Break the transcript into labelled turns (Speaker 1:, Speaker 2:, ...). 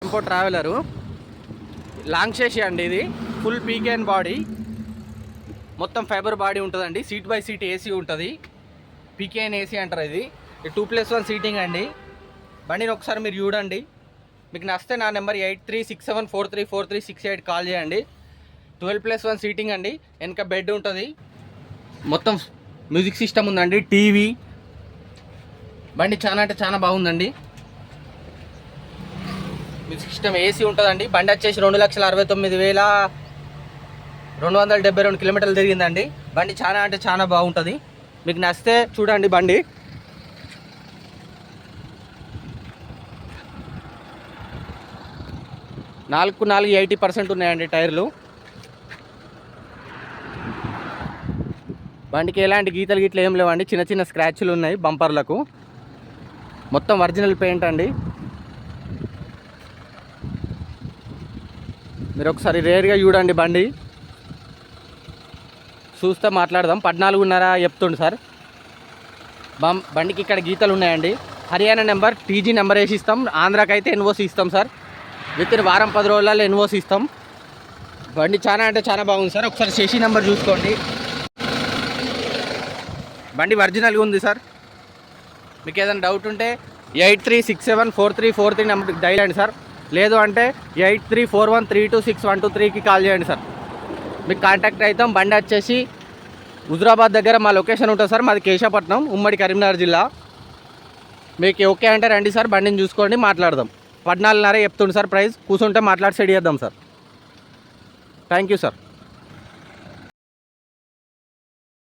Speaker 1: Tempo traveller long చేసి అండి. ఇది ఫుల్ పీకేన్ బాడీ, మొత్తం ఫైబర్ బాడీ ఉంటుందండి. సీట్ బై సీట్ ఏసీ ఉంటుంది, పీకేఎన్ ఏసీ అంటారు. ఇది 2+1 సీటింగ్ అండి. బండిని ఒకసారి మీరు చూడండి. మీకు నచ్చితే నా నెంబర్ 8367434368 కాల్ చేయండి. 12+1 సీటింగ్ అండి. వెనక బెడ్ ఉంటుంది, మొత్తం మ్యూజిక్ సిస్టమ్ ఉందండి, టీవీ. బండి చాలా అంటే చాలా బాగుందండి. మ్యూజిక్ సిస్టమ్ ఏసీ ఉంటుందండి. బండి వచ్చేసి 2,69,272 కిలోమీటర్లు తిరిగిందండి. బండి చాలా అంటే చాలా బాగుంటుంది. మీకు నచ్చితే చూడండి బండి. నాలుగు 80% ఉన్నాయండి టైర్లు. బండికి ఎలాంటి గీతలు గిట్ల ఏం లేవండి, చిన్న చిన్న స్క్రాచ్లు ఉన్నాయి బంపర్లకు. మొత్తం ఒరిజినల్ పెయింట్ అండి. మీరు ఒకసారి రేర్గా చూడండి బండి, చూస్తే మాట్లాడదాం. 14.5 చెప్తుండు సార్. బండికి ఇక్కడ గీతలు ఉన్నాయండి. హర్యానా నెంబర్, టీజీ నెంబర్ వేసి ఇస్తాం. ఆంధ్రాకి అయితే ఎన్ఓసి ఇస్తాం సార్. విత్ ఇన్ వారం 10 రోజులలో ఎన్ఓసి ఇస్తాం. బండి చాలా అంటే చాలా బాగుంది సార్. ఒకసారి శశి నెంబర్ చూసుకోండి. బండి ఒరిజినల్గా ఉంది సార్. మీకు ఏదైనా డౌట్ ఉంటే 83674343 నెంబర్కి డైల్ అండి సార్. లేదు అంటే 8341326123కి కాల్ చేయండి సార్. మీకు కాంటాక్ట్ అవుతాం. బండి వచ్చేసి హుజురాబాద్ దగ్గర మా లొకేషన్ ఉంటుంది సార్. మాది కేశవపట్నం, ఉమ్మడి కరీంనగర్ జిల్లా. మీకు ఓకే అంటే రండి సార్, బండిని చూసుకోండి, మాట్లాడదాం. 14.5 చెప్తుండు సార్ ప్రైస్. కూర్చుంటే మాట్లాడి సెట్ చేద్దాం సార్. Thank you sir.